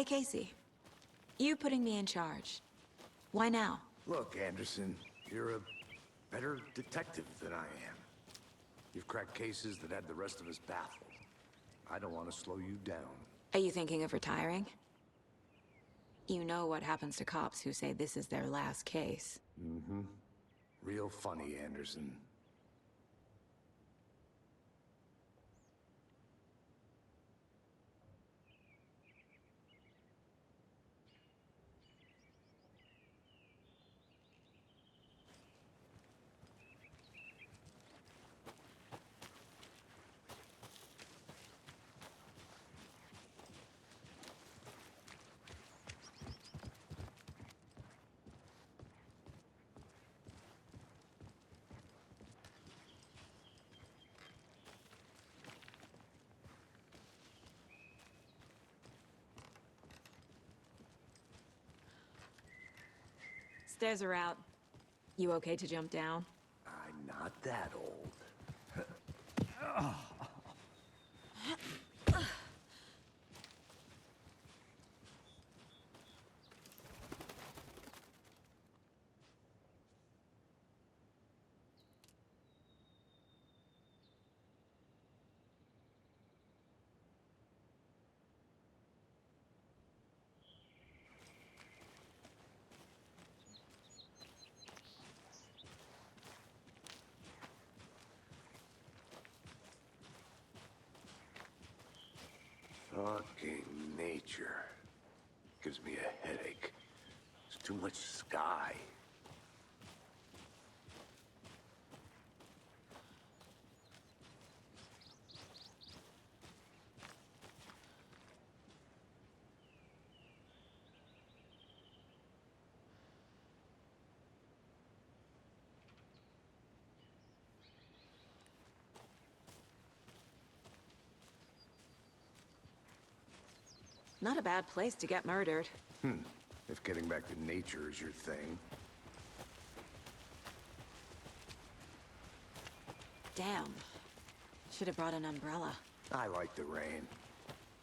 Hey, Casey. You putting me in charge. Why now? Look, Anderson, you're a better detective than I am. You've cracked cases that had the rest of us baffled. I don't want to slow you down. Are you thinking of retiring? You know what happens to cops who say this is their last case. Mm-hmm. Real funny, Anderson. Stairs are out. You okay to jump down? I'm not that old. Fucking nature. Gives me a headache. There's too much sky. Not a bad place to get murdered. If getting back to nature is your thing. Damn. Should have brought an umbrella. I like the rain.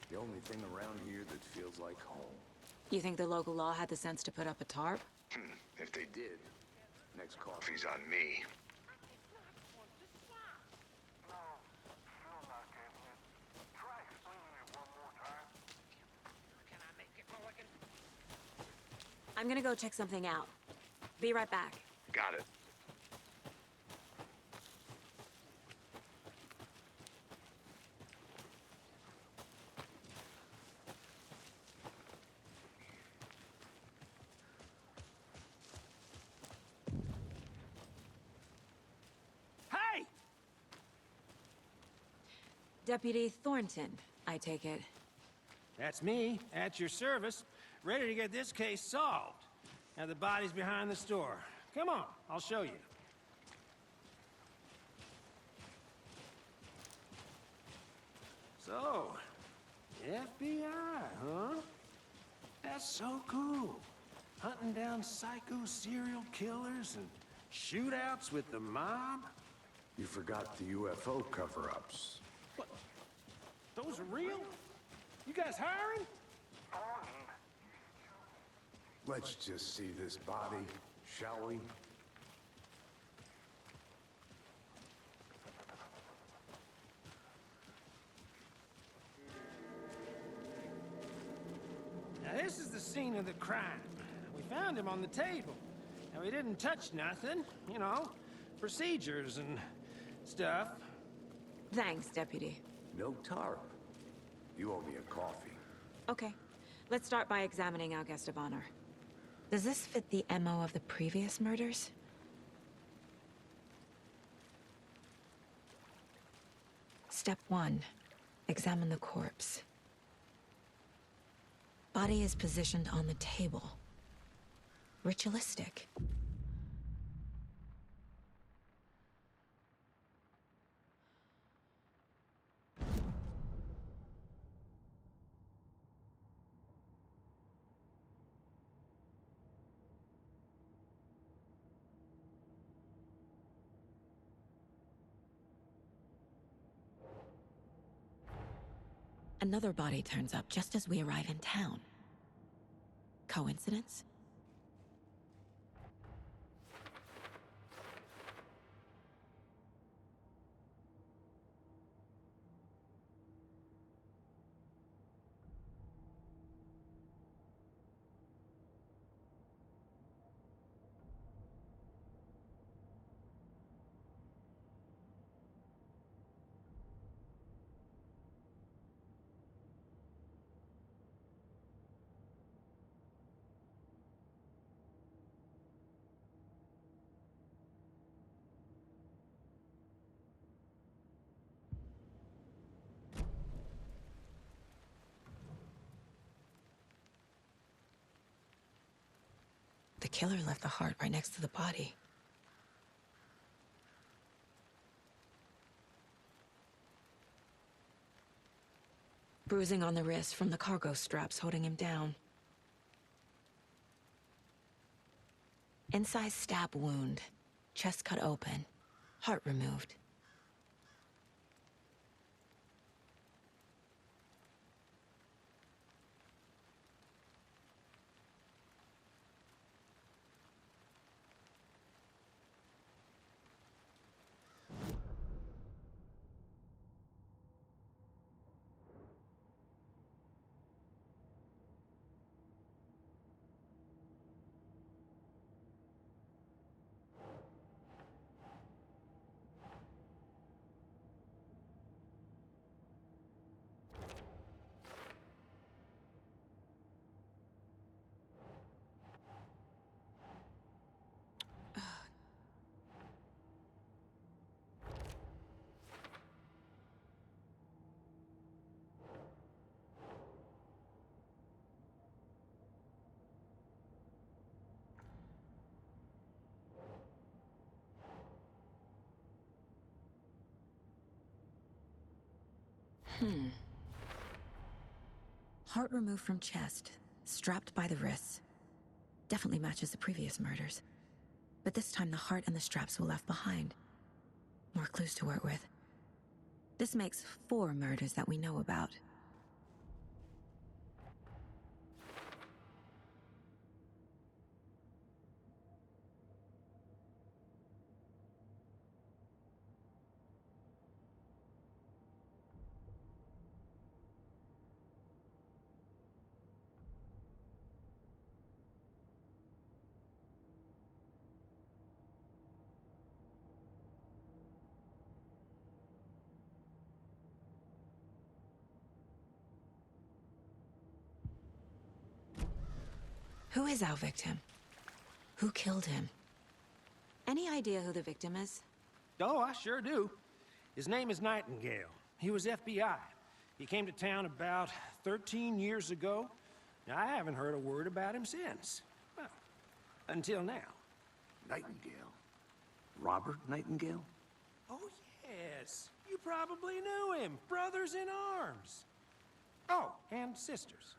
The only thing around here that feels like home. You think the local law had the sense to put up a tarp? If they did, next coffee's on me. I'm gonna go check something out. Be right back. Got it. Hey! Deputy Thornton, I take it. That's me, at your service, ready to get this case solved. Now the body's behind the store. Come on, I'll show you. So, FBI, huh? That's so cool. Hunting down psycho serial killers and shootouts with the mob. You forgot the UFO cover-ups. What? Those are real? You guys hiring? Let's just see this body, shall we? Now this is the scene of the crime. We found him on the table. Now he didn't touch nothing, you know, procedures and stuff. Thanks, Deputy. No tarp. You owe me a coffee. Okay. Let's start by examining our guest of honor. Does this fit the MO of the previous murders? Step 1. Examine the corpse. Body is positioned on the table. Ritualistic. Another body turns up just as we arrive in town. Coincidence? The killer left the heart right next to the body. Bruising on the wrist from the cargo straps holding him down. Incised stab wound. Chest cut open. Heart removed. Heart removed from chest, strapped by the wrists. Definitely matches the previous murders. But this time the heart and the straps were left behind. More clues to work with. This makes 4 murders that we know about. Who is our victim? Who killed him? Any idea who the victim is? Oh, I sure do. His name is Nightingale. He was FBI. He came to town about 13 years ago. I haven't heard a word about him since. Well, until now. Nightingale? Robert Nightingale? Oh, yes. You probably knew him. Brothers in arms. Oh, and sisters.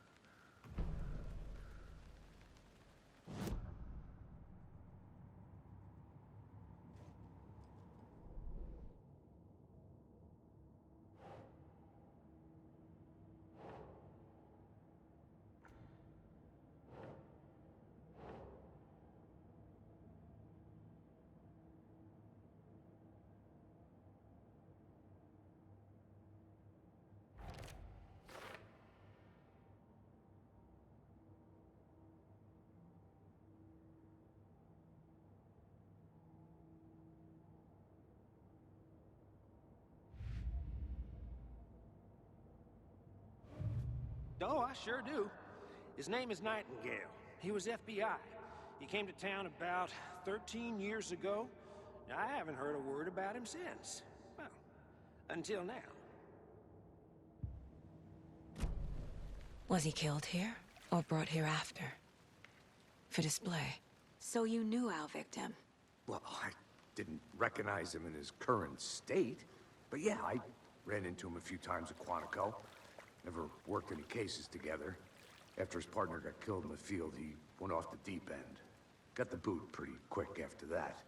Oh, I sure do. His name is Nightingale. He was FBI. He came to town about 13 years ago. I haven't heard a word about him since. Well, until now. Was he killed here, or brought here after? For display. So you knew our victim? Well, I didn't recognize him in his current state. But yeah, I ran into him a few times at Quantico. Never worked any cases together. After his partner got killed in the field, he went off the deep end. Got the boot pretty quick after that.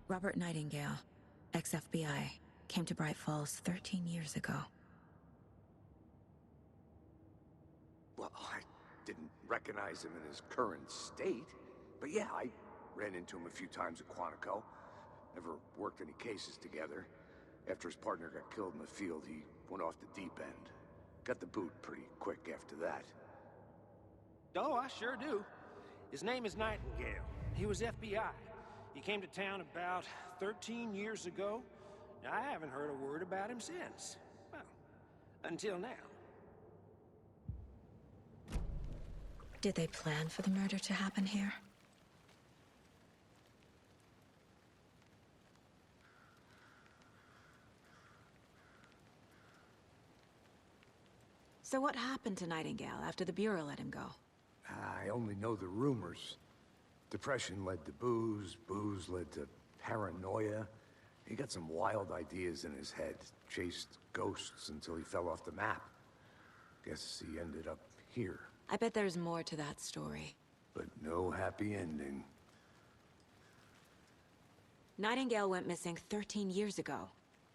Robert Nightingale, ex-FBI, came to Bright Falls 13 years ago. Well, I didn't recognize him in his current state, but yeah, I ran into him a few times at Quantico. Never worked any cases together. After his partner got killed in the field, he went off the deep end. Got the boot pretty quick after that. Oh, I sure do. His name is Nightingale. He was FBI. He came to town about 13 years ago. I haven't heard a word about him since. Well, until now. Did they plan for the murder to happen here? So what happened to Nightingale after the Bureau let him go? I only know the rumors. Depression led to booze, booze led to paranoia. He got some wild ideas in his head, chased ghosts until he fell off the map. Guess he ended up here. I bet there's more to that story. But no happy ending. Nightingale went missing 13 years ago,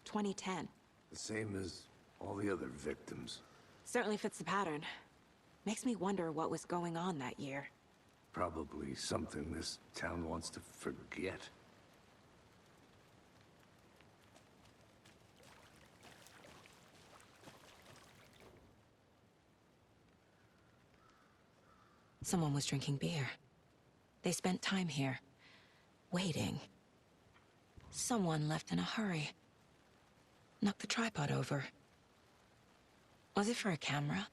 2010. The same as all the other victims. Certainly fits the pattern. Makes me wonder what was going on that year. Probably something this town wants to forget. Someone was drinking beer. They spent time here, waiting. Someone left in a hurry. Knocked the tripod over. Was it for a camera?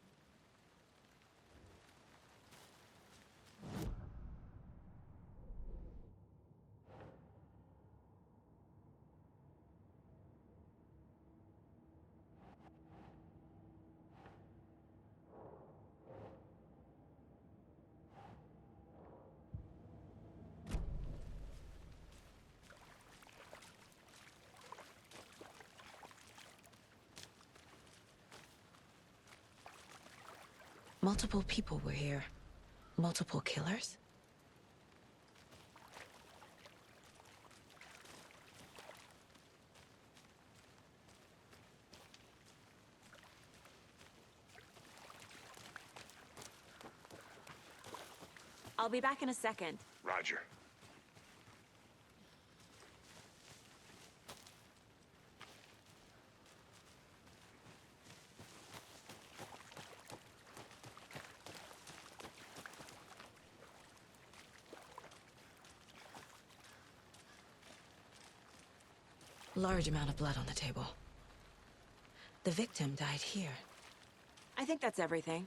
Multiple people were here. Multiple killers? I'll be back in a second. Roger. Large amount of blood on the table. The victim died here. I think that's everything.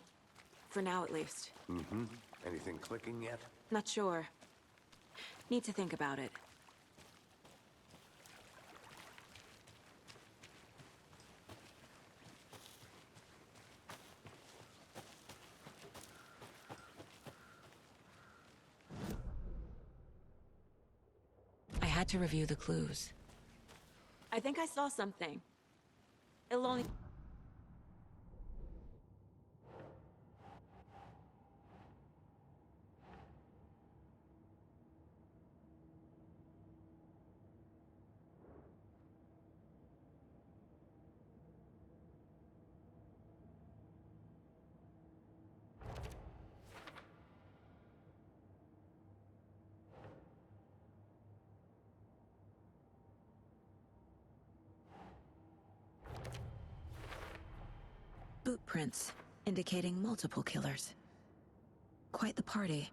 For now, at least. Mm-hmm. Anything clicking yet? Not sure. Need to think about it. I had to review the clues. I think I saw something. It'll only... Boot prints, indicating multiple killers. Quite the party.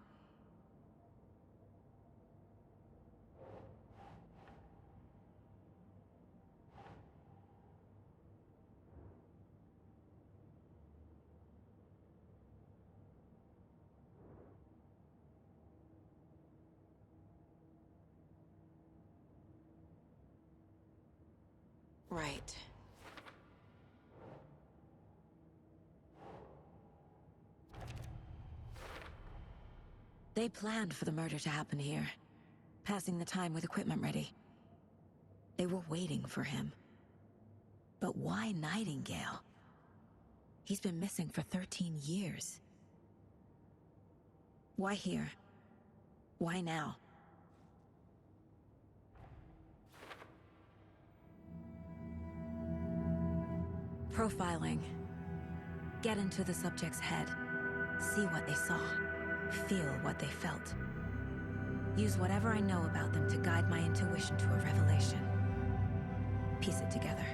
Right. They planned for the murder to happen here, passing the time with equipment ready. They were waiting for him. But why Nightingale? He's been missing for 13 years. Why here? Why now? Profiling. Get into the subject's head. See what they saw. Feel what they felt. Use whatever I know about them to guide my intuition to a revelation. Piece it together.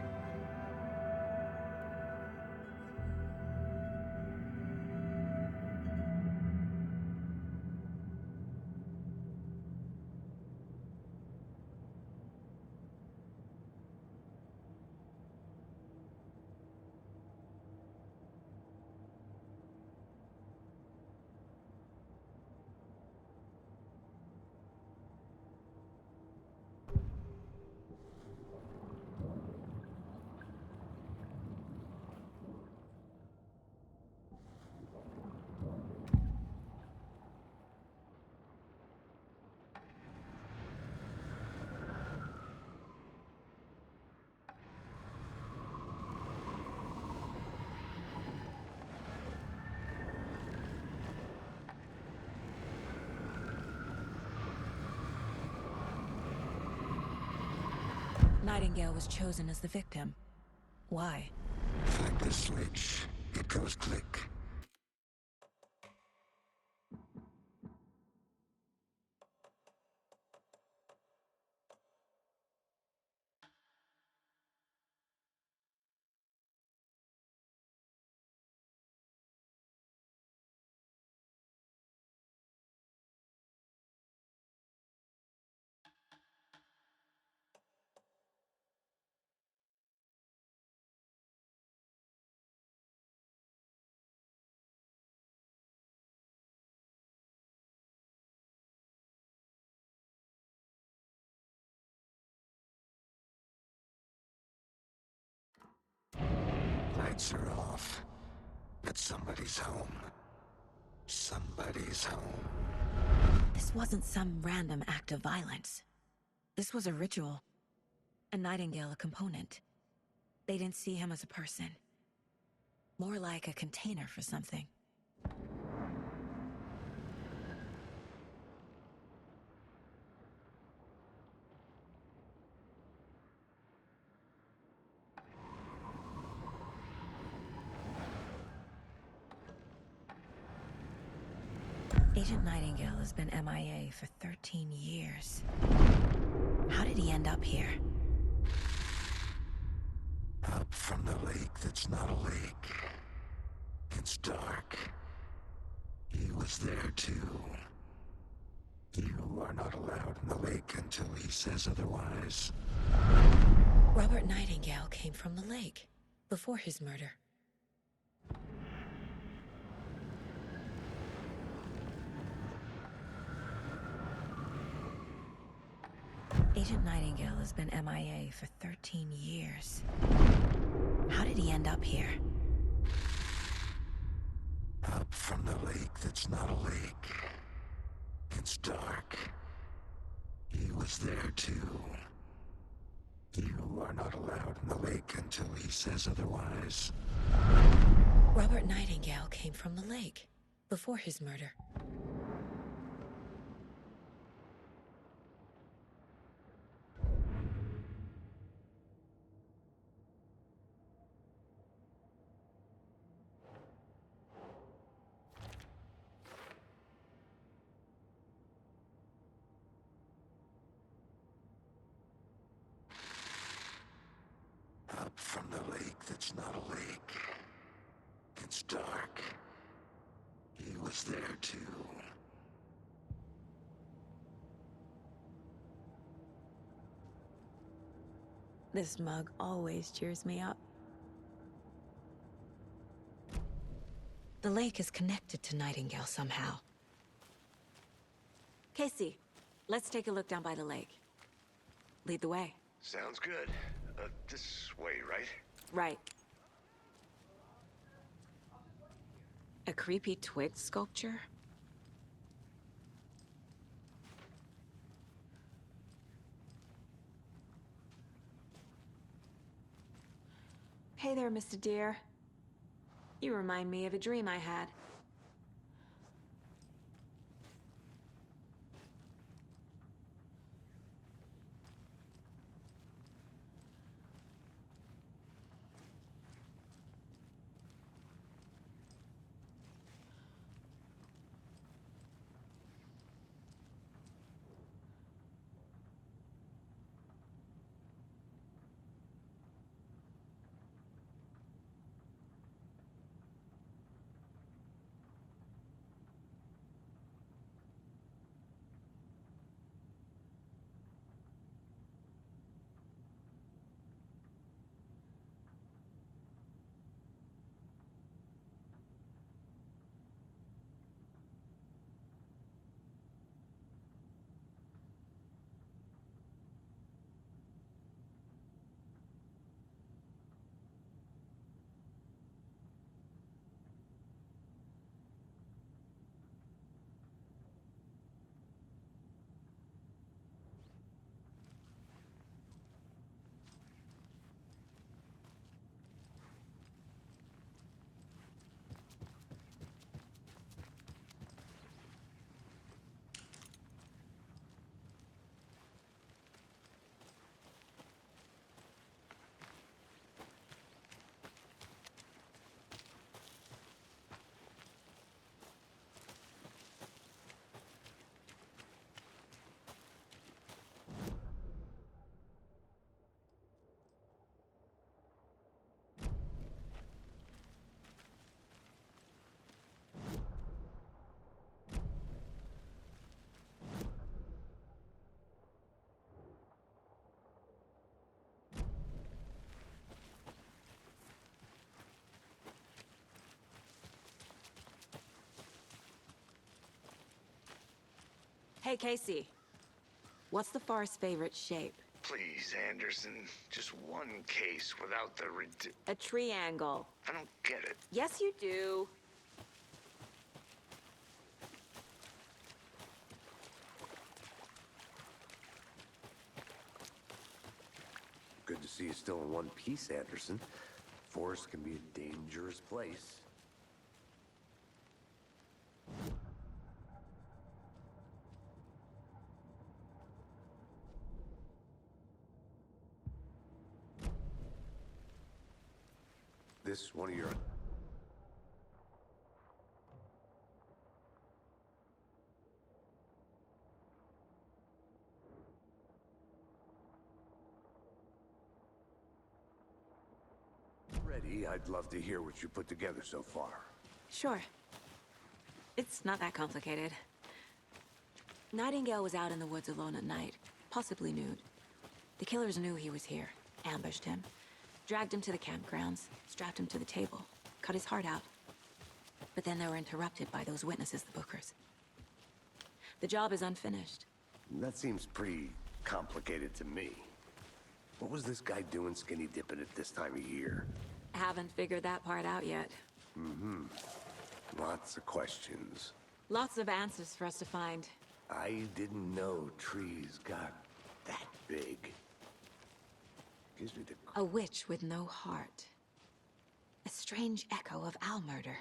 Nightingale was chosen as the victim. Why? Find the switch. It goes click. Lights are off. But somebody's home. Somebody's home. This wasn't some random act of violence. This was a ritual. A Nightingale a component. They didn't see him as a person. More like a container for something. Agent Nightingale has been MIA for 13 years. How did he end up here? Up from the lake that's not a lake. It's dark. He was there too. You are not allowed in the lake until he says otherwise. Robert Nightingale came from the lake, before his murder. Agent Nightingale has been MIA for 13 years. How did he end up here? Up from the lake that's not a lake. It's dark. He was there too. You are not allowed in the lake until he says otherwise. Robert Nightingale came from the lake, before his murder. Up from the lake that's not a lake. It's dark. He was there too. This mug always cheers me up. The lake is connected to Nightingale somehow. Casey, let's take a look down by the lake. Lead the way. Sounds good. This way, right? Right. A creepy twig sculpture? Hey there, Mr. Deer. You remind me of a dream I had. Hey, Casey. What's the Forest's favorite shape? Please, Anderson. Just one case without the A triangle. I don't get it. Yes, you do. Good to see you still in one piece, Anderson. Forest can be a dangerous place. This one of your... Ready, I'd love to hear what you put together so far. Sure. It's not that complicated. Nightingale was out in the woods alone at night, possibly nude. The killers knew he was here, ambushed him, dragged him to the campgrounds, strapped him to the table, cut his heart out. But then they were interrupted by those witnesses, the Bookers. The job is unfinished. That seems pretty complicated to me. What was this guy doing skinny dipping at this time of year? Haven't figured that part out yet. Lots of questions. Lots of answers for us to find. I didn't know trees got that big. Gives me the... A witch with no heart. A strange echo of owl murder.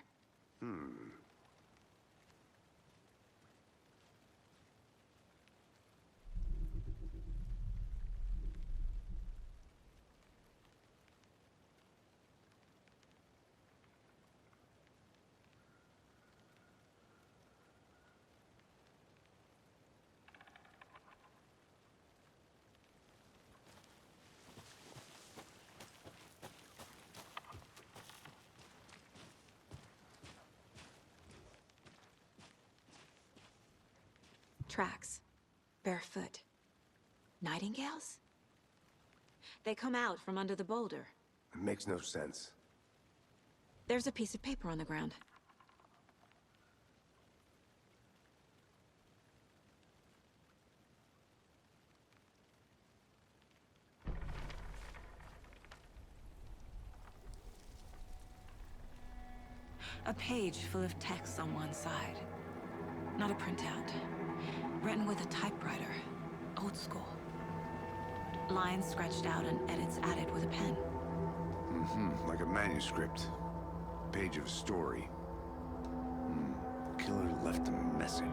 Tracks. Barefoot. Nightingales? They come out from under the boulder. It makes no sense. There's a piece of paper on the ground. A page full of text on one side. Not a printout. Written with a typewriter. Old school. Lines scratched out and edits added with a pen. Like a manuscript. Page of a story. Killer left a message.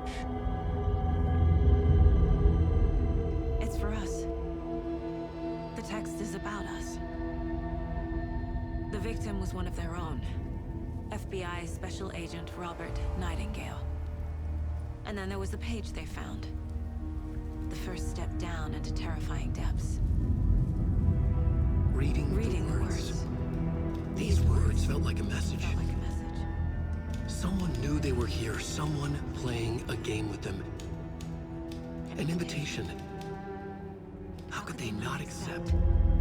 It's for us. The text is about us. The victim was one of their own. FBI Special Agent Robert Nightingale. And then there was the page they found. The first step down into terrifying depths. Reading the words. These words felt like a message. Felt like a message. Someone knew they were here, someone playing a game with them. An invitation. How could they not accept,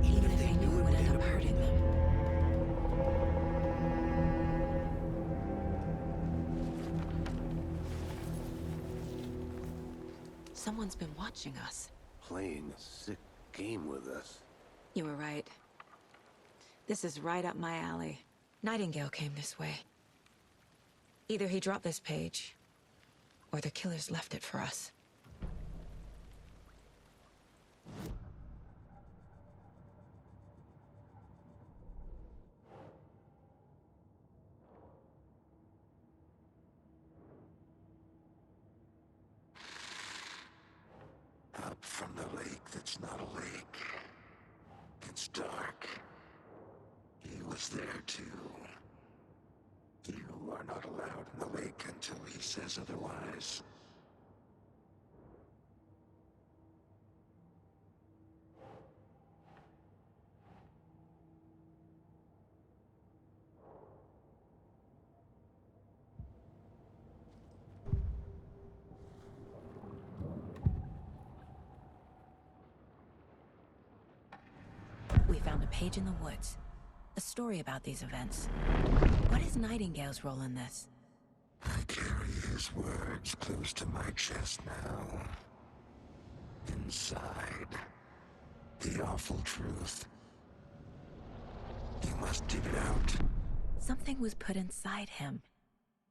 even if they knew it would end up hurting them? Someone's been watching us. Playing a sick game with us. You were right. This is right up my alley. Nightingale came this way. Either he dropped this page, or the killers left it for us. Up from the lake that's not a lake. It's dark. He was there too. You are not allowed in the lake until he says otherwise. We found a page in the woods. A story about these events. What is Nightingale's role in this? I carry his words close to my chest now. inside. The awful truth. You must dig it out. Something was put inside him.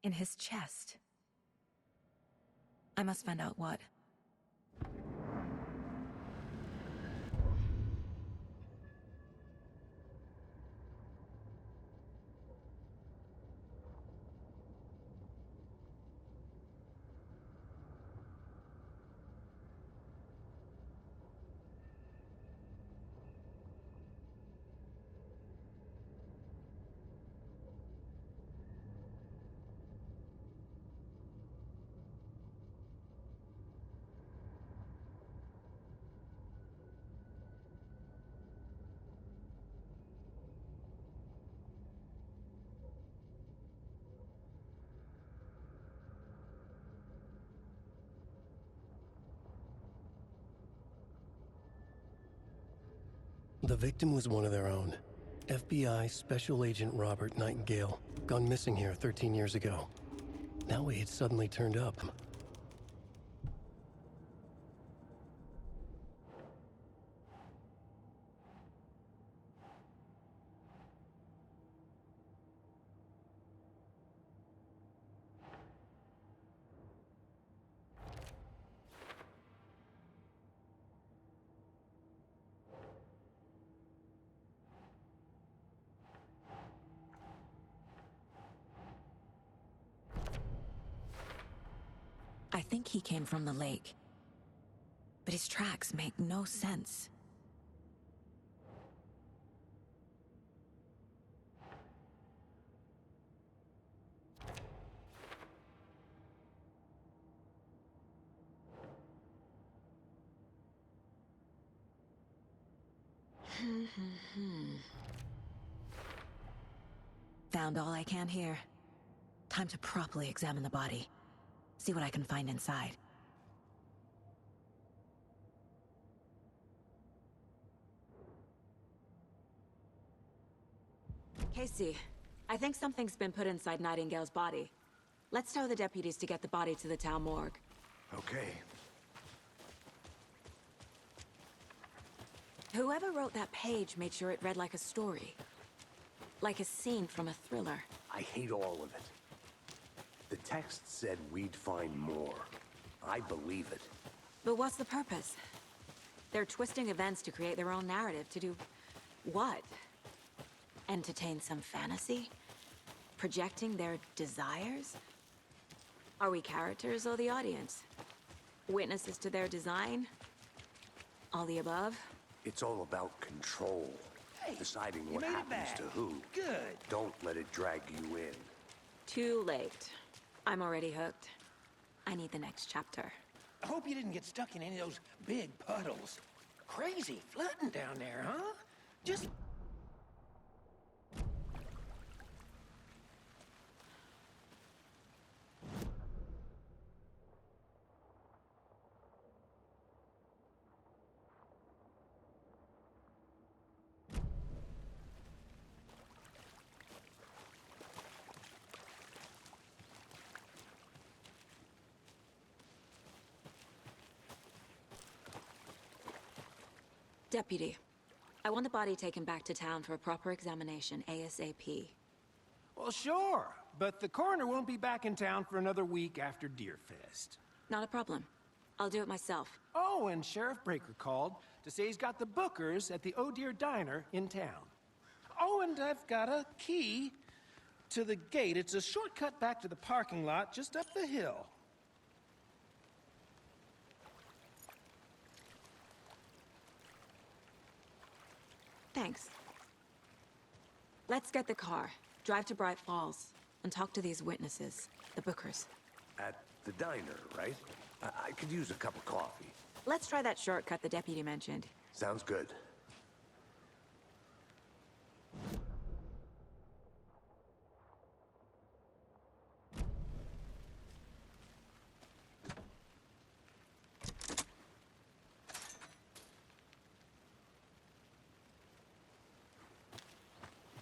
In his chest. I must find out what. The victim was one of their own. FBI Special Agent Robert Nightingale, gone missing here 13 years ago. Now he had suddenly turned up. I think he came from the lake. But his tracks make no sense. Found all I can here. Time to properly examine the body. See what I can find inside. Casey, I think something's been put inside Nightingale's body. Let's tell the deputies to get the body to the town morgue. Okay. Whoever wrote that page made sure it read like a story. Like a scene from a thriller. I hate all of it. The text said we'd find more. I believe it. But what's the purpose? They're twisting events to create their own narrative to do... what? Entertain some fantasy? Projecting their desires? Are we characters or the audience? Witnesses to their design? All the above? It's all about control. Hey, deciding you what made it happens back. to who. Good. Don't let it drag you in. Too late. I'm already hooked. I need the next chapter. I hope you didn't get stuck in any of those big puddles. Crazy flooding down there, huh? Just... Deputy, I want the body taken back to town for a proper examination, ASAP. Well, sure. But the coroner won't be back in town for another week after Deerfest. Not a problem. I'll do it myself. Oh, and Sheriff Breaker called to say he's got the Bookers at the Oh Dear Diner in town. Oh, and I've got a key to the gate. It's a shortcut back to the parking lot just up the hill. Thanks. Let's get the car, drive to Bright Falls, and talk to these witnesses, the Bookers. At the diner, right? I could use a cup of coffee. Let's try that shortcut the deputy mentioned. Sounds good.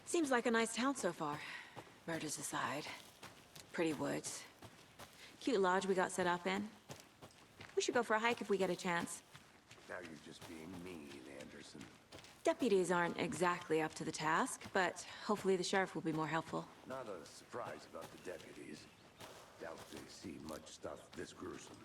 Seems like a nice town so far. Murders aside. Pretty woods. Cute lodge we got set up in. We should go for a hike if we get a chance. Now you're just being mean, Anderson. Deputies aren't exactly up to the task, but hopefully the sheriff will be more helpful. Not a surprise about the deputies. Doubt they see much stuff this gruesome.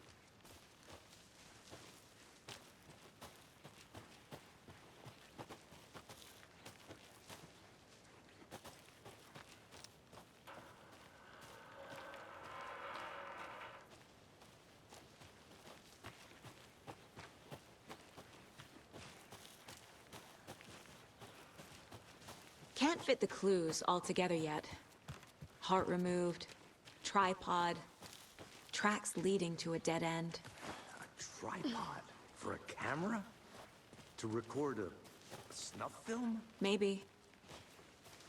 Can't fit the clues all together yet. Heart removed, tripod, tracks leading to a dead end. A tripod? For a camera? To record a snuff film? Maybe.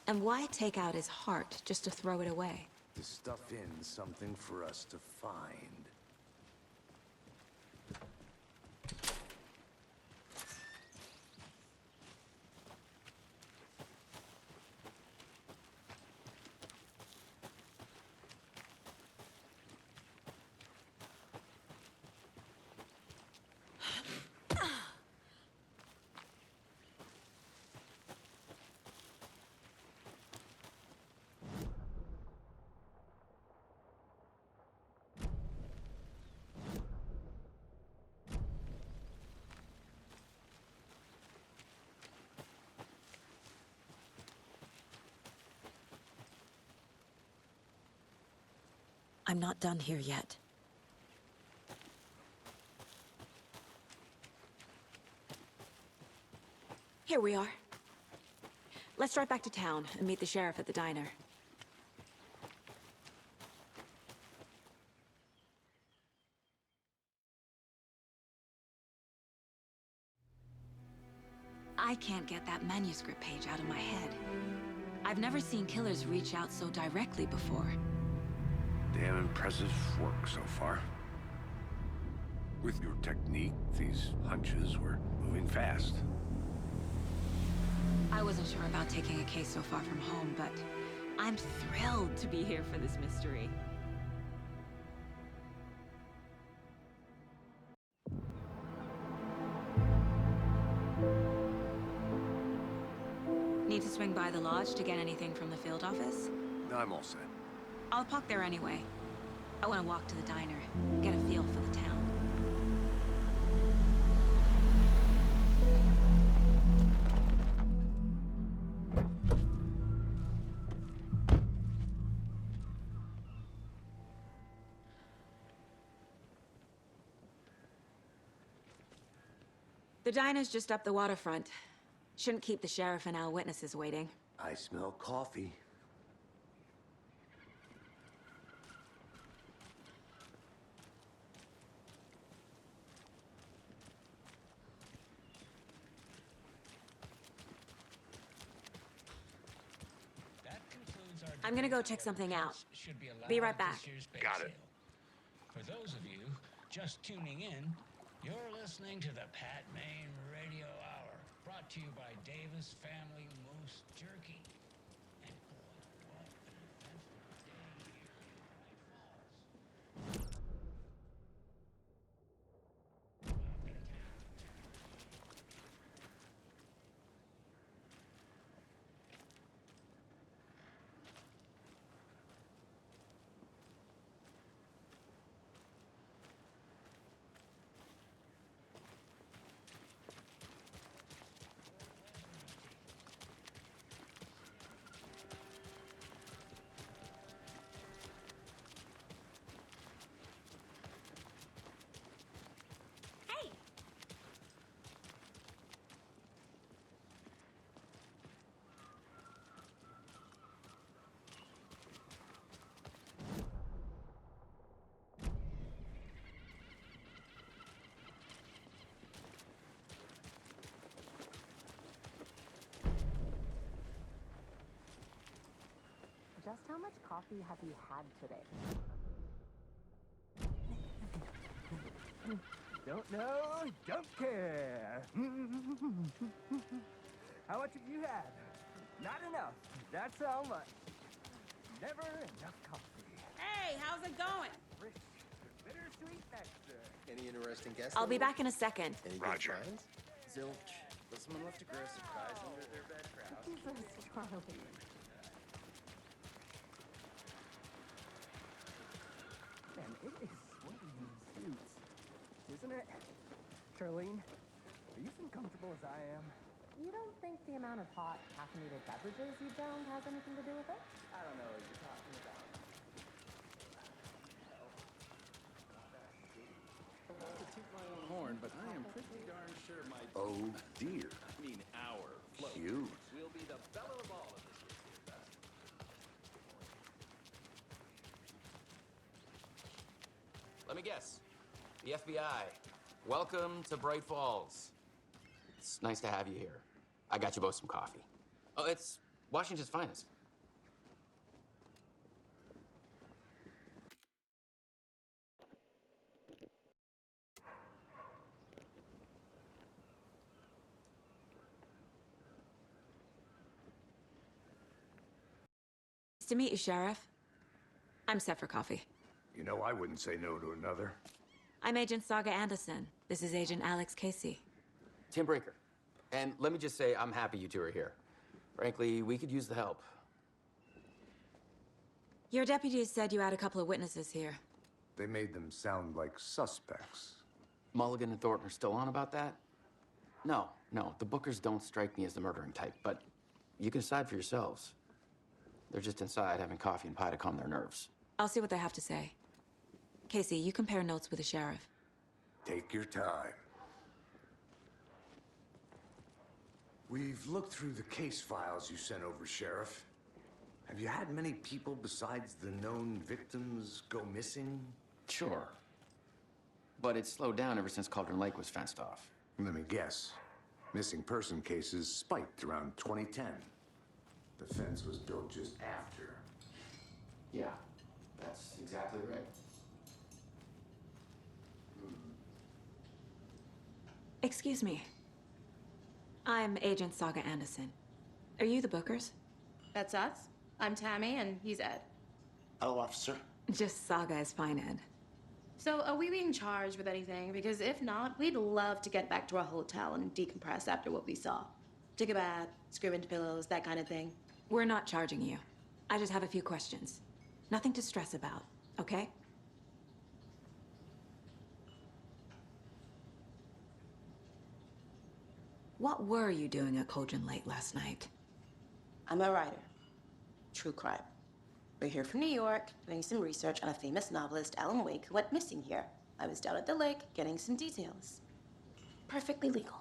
And why take out his heart just to throw it away? To stuff in something for us to find. I'm not done here yet. Here we are. Let's drive back to town and meet the sheriff at the diner. I can't get that manuscript page out of my head. I've never seen killers reach out so directly before. Damn impressive work so far. With your technique, these hunches were moving fast. I wasn't sure about taking a case so far from home, but I'm thrilled to be here for this mystery. Need to swing by the lodge to get anything from the field office? I'm all set. I'll park there anyway. I want to walk to the diner, get a feel for the town. The diner's just up the waterfront. Shouldn't keep the sheriff and our witnesses waiting. I smell coffee. I'm gonna go check something out. Be right back. Got it. For those of you just tuning in, you're listening to the Pat Maine Radio Hour, brought to you by Davis Family Moose Jerky. And boy, what an eventful day here in Night Falls. Just how much coffee have you had today? Don't know, don't care. How much have you had? Not enough. That's how much. Never enough coffee. Hey, how's it going? Rich, bitter to eat next, sir? Any interesting guests? I'll be back in a second. Any Roger. good finds? Zilch. But someone left a gross surprise under their bed for housekeeping. Man, it is sweaty in these suits, isn't it? Charlene, are you as comfortable as I am? You don't think the amount of hot, caffeinated beverages you downed has anything to do with it? I don't know what you're talking about. Not to toot my own horn, but I am pretty darn sure my Oh dear. I mean our float Cute. will be the belle of all of this year's Beer Fest. Let me guess. The FBI. Welcome to Bright Falls. It's nice to have you here. I got you both some coffee. Oh, it's Washington's finest. Nice to meet you, Sheriff. I'm set for coffee. You know, I wouldn't say no to another. I'm Agent Saga Anderson. This is Agent Alex Casey. Tim Brinker. And let me just say, I'm happy you two are here. Frankly, we could use the help. Your deputies said you had a couple of witnesses here. They made them sound like suspects. Mulligan and Thornton are still on about that? No, the Bookers don't strike me as the murdering type, but you can decide for yourselves. They're just inside having coffee and pie to calm their nerves. I'll see what they have to say. Casey, you compare notes with the sheriff. Take your time. We've looked through the case files you sent over, Sheriff. Have you had many people besides the known victims go missing? Sure. But it's slowed down ever since Cauldron Lake was fenced off. Let me guess. Missing person cases spiked around 2010. The fence was built just after. Yeah, that's exactly right. Excuse me. I'm Agent Saga Anderson. Are you the Bookers? That's us. I'm Tammy, and he's Ed. Hello, officer. Just Saga is fine, Ed. So, are we being charged with anything? Because if not, we'd love to get back to our hotel and decompress after what we saw. Take a bath, scream into pillows, that kind of thing. We're not charging you. I just have a few questions. Nothing to stress about, okay? What were you doing at Cauldron Lake last night? I'm a writer. True crime. We're here from New York, doing some research on a famous novelist, Alan Wake, who went missing here. I was down at the lake, getting some details. Perfectly legal.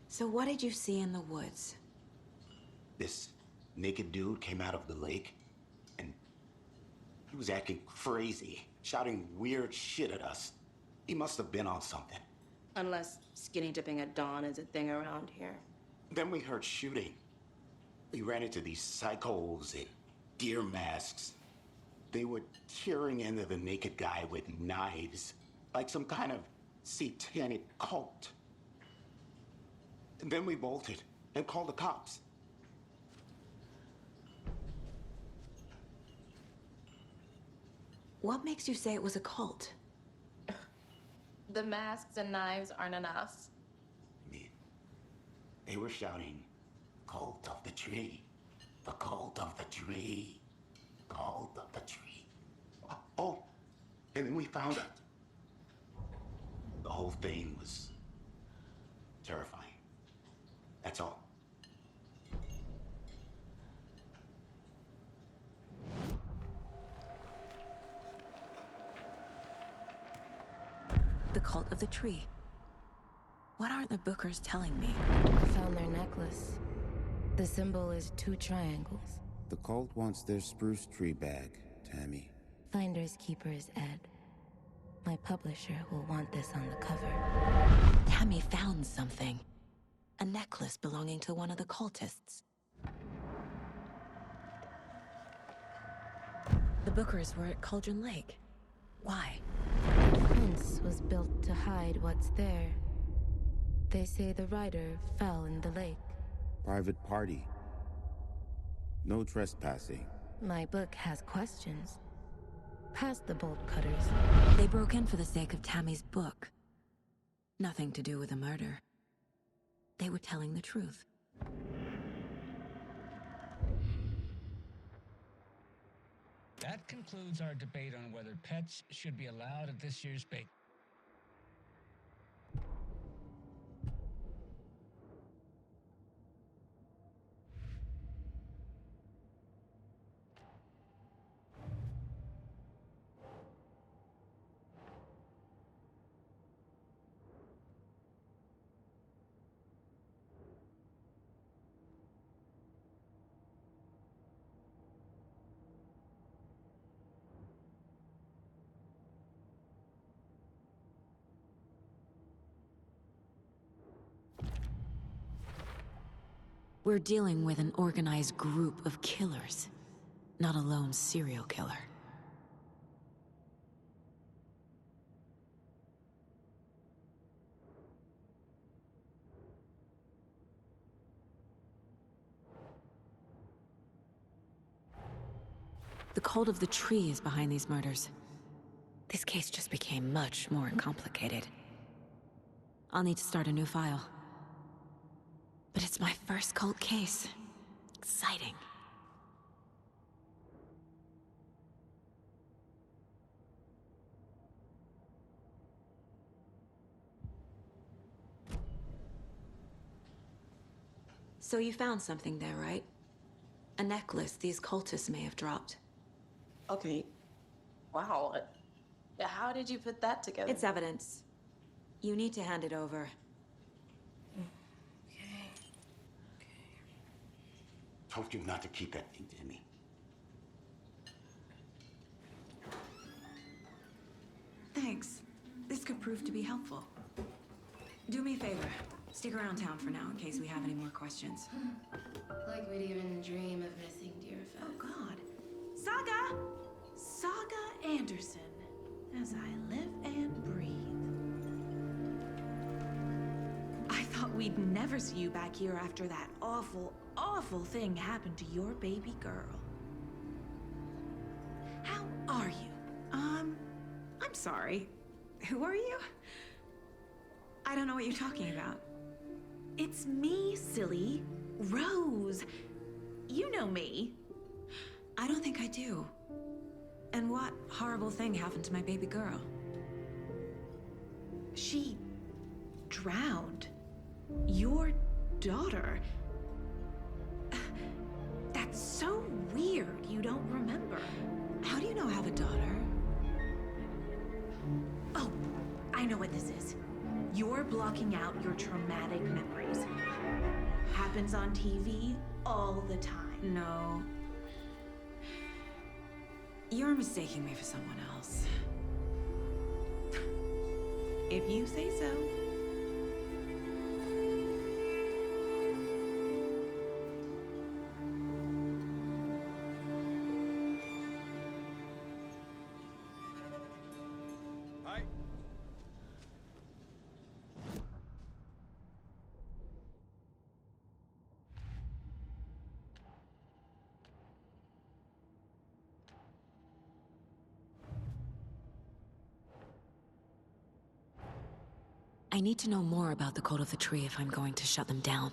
So what did you see in the woods? This naked dude came out of the lake, and he was acting crazy, shouting weird shit at us. He must have been on something. Unless skinny dipping at dawn is a thing around here. Then we heard shooting. We ran into these psychos in deer masks. They were tearing into the naked guy with knives, like some kind of satanic cult. And then we bolted and called the cops. What makes you say it was a cult? The masks and knives aren't enough. I mean, they were shouting, "Cult of the tree, the cult of the tree, cult of the tree." Oh, and then we found it. The whole thing was terrifying. That's all. The cult of the tree. What aren't the Bookers telling me? I found their necklace. The symbol is 2 triangles. The cult wants their spruce tree back, Tammy. Finders keepers, Ed. My publisher will want this on the cover. Tammy found something. A necklace belonging to one of the cultists. The Bookers were at Cauldron Lake. Why? The fence was built to hide what's there. They say the writer fell in the lake. Private party. No trespassing. My book has questions. Past the bolt cutters. They broke in for the sake of Tammy's book. Nothing to do with a murder. They were telling the truth. That concludes our debate on whether pets should be allowed at this year's bake. We're dealing with an organized group of killers, not a lone serial killer. The cult of the tree is behind these murders. This case just became much more complicated. I'll need to start a new file. But it's my first cult case. Exciting. So you found something there, right? A necklace these cultists may have dropped. Okay. Wow. How did you put that together? It's evidence. You need to hand it over. Told you not to keep that thing to me. Thanks. This could prove to be helpful. Do me a favor. Stick around town for now in case we have any more questions. Like we'd even dream of missing dear Fez. Oh, God. Saga! Saga Anderson. As I live and breathe. I thought we'd never see you back here after that awful, awful thing happened to your baby girl. How are you? I'm sorry. Who are you? I don't know what you're talking about. It's me, silly. Rose. You know me. I don't think I do. And what horrible thing happened to my baby girl? She drowned. Your daughter. That's so weird you don't remember. How do you know I have a daughter? Oh, I know what this is. You're blocking out your traumatic memories. Happens on TV all the time. No. You're mistaking me for someone else. If you say so. Hi. I need to know more about the cult of the tree if I'm going to shut them down.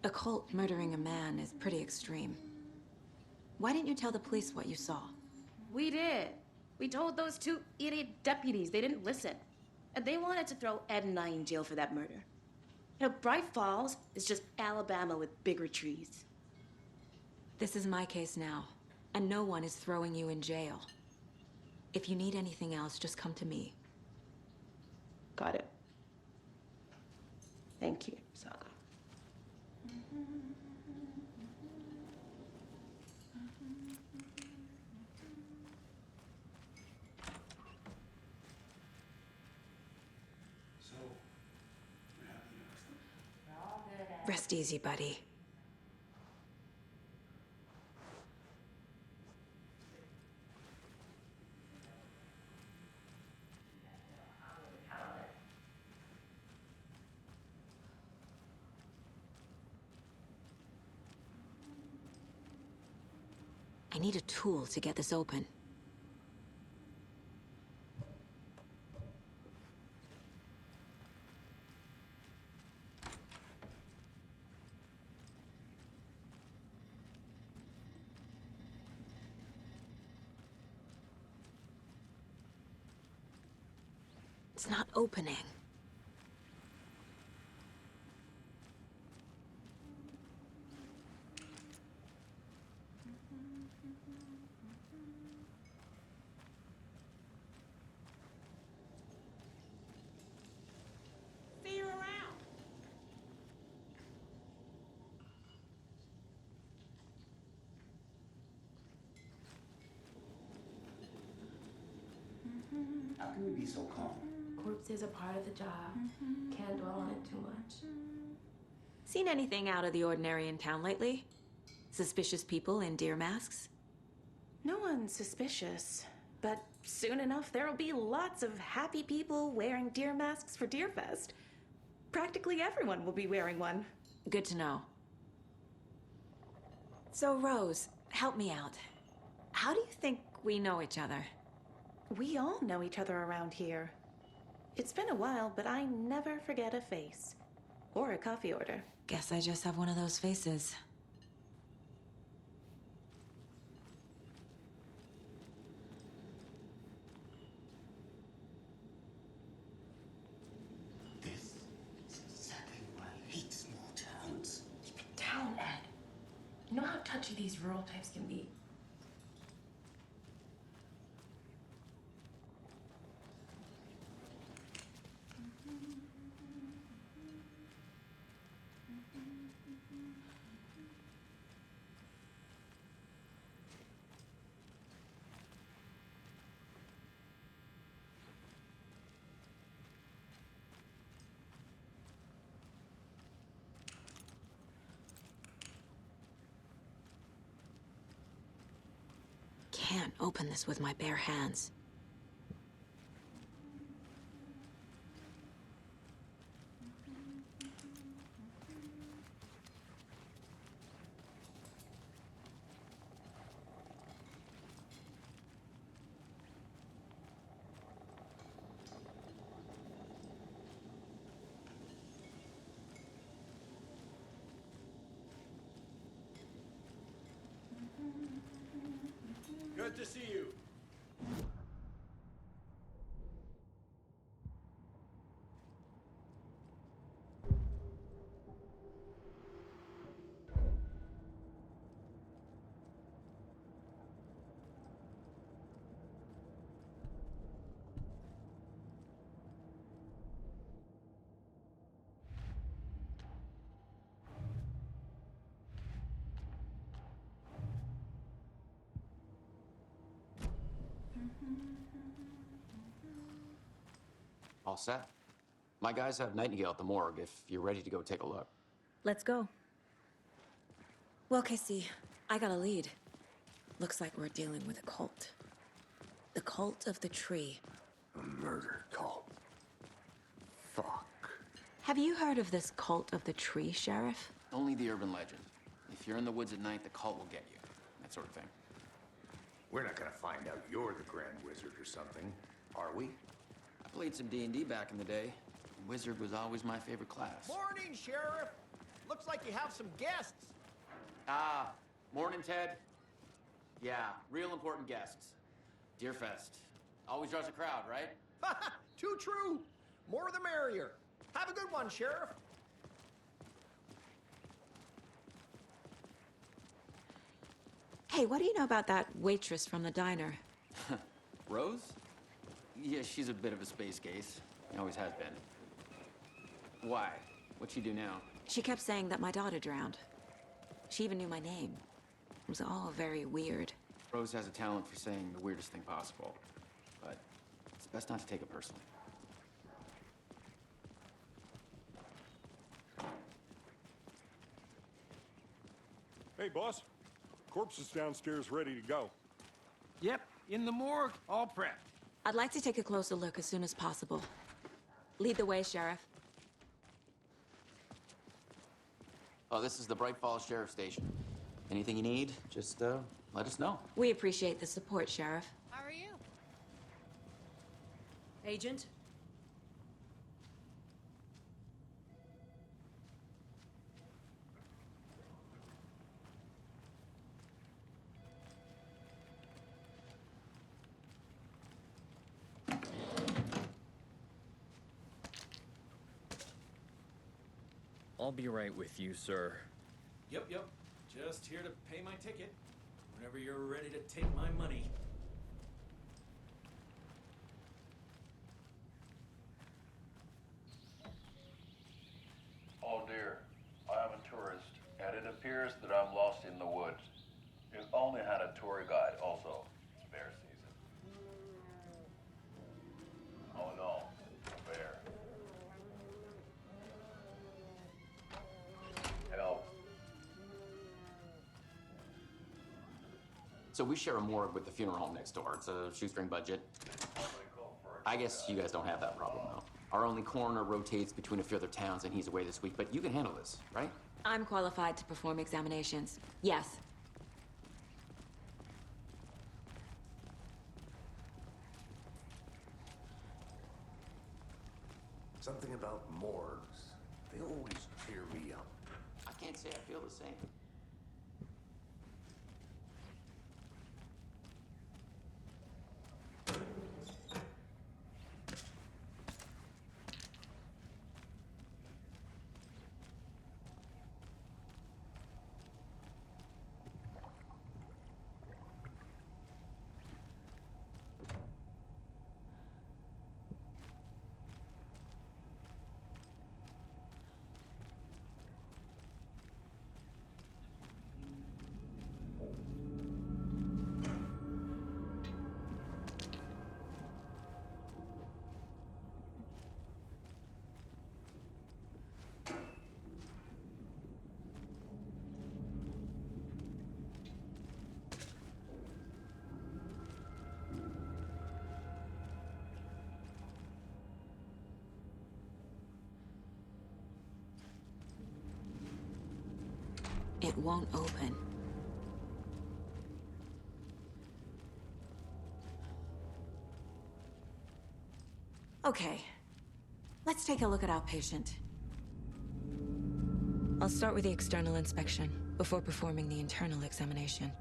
A cult murdering a man is pretty extreme. Why didn't you tell the police what you saw? We did. We told those two idiot deputies. They didn't listen. And they wanted to throw Ed and I in jail for that murder. You know, Bright Falls is just Alabama with bigger trees. This is my case now, and no one is throwing you in jail. If you need anything else, just come to me. Got it. Thank you, Saga. Rest easy, buddy. I need a tool to get this open. It's not opening. See you around. How can you be so calm? Corpses are part of the job. Can't dwell on it too much. Seen anything out of the ordinary in town lately? Suspicious people in deer masks? No one's suspicious. But soon enough, there'll be lots of happy people wearing deer masks for Deerfest. Practically everyone will be wearing one. Good to know. So, Rose, help me out. How do you think we know each other? We all know each other around here. It's been a while, but I never forget a face. Or a coffee order. Guess I just have one of those faces. This is exactly why I hate small towns. Keep it down, Ed. You know how touchy these rural types can be. Can't open this with my bare hands. Good to see you. All set. My guys have Nightingale at the morgue if you're ready to go take a look. Let's go. Well, Casey, I got a lead. Looks like we're dealing with a cult. The cult of the tree. A murder cult. Fuck. Have you heard of this cult of the tree, Sheriff? Only the urban legend. If you're in the woods at night, the cult will get you. That sort of thing. We're not gonna find out you're the Grand Wizard or something, are we? I played some D&D back in the day. Wizard was always my favorite class. Morning, Sheriff. Looks like you have some guests. Ah, morning, Ted. Yeah, real important guests. Deerfest. Always draws a crowd, right? Too true. More the merrier. Have a good one, Sheriff. Hey, what do you know about that waitress from the diner? Rose? Yeah, she's a bit of a space case. Always has been. Why? What'd she do now? She kept saying that my daughter drowned. She even knew my name. It was all very weird. Rose has a talent for saying the weirdest thing possible. But it's best not to take it personally. Hey, boss. Corpse is downstairs ready to go. Yep, in the morgue, all prepped. I'd like to take a closer look as soon as possible. Lead the way, Sheriff. Oh, this is the Bright Falls Sheriff Station. Anything you need, just let us know. We appreciate the support, Sheriff. How are you? Agent? I'll be right with you, sir. Yep. Just here to pay my ticket. Whenever you're ready to take my money. Oh dear, I am a tourist, and it appears that I'm lost in the woods. You only had a tour guide, also. It's bear season. Oh no, a bear. Help. So we share a morgue with the funeral home next door. It's a shoestring budget. I guess you guys don't have that problem, though. Our only coroner rotates between a few other towns, and he's away this week, but you can handle this, right? I'm qualified to perform examinations. Yes. Something about morgues. They always cheer me up. I can't say I feel the same. It won't open. Okay, let's take a look at our patient. I'll start with the external inspection before performing the internal examination.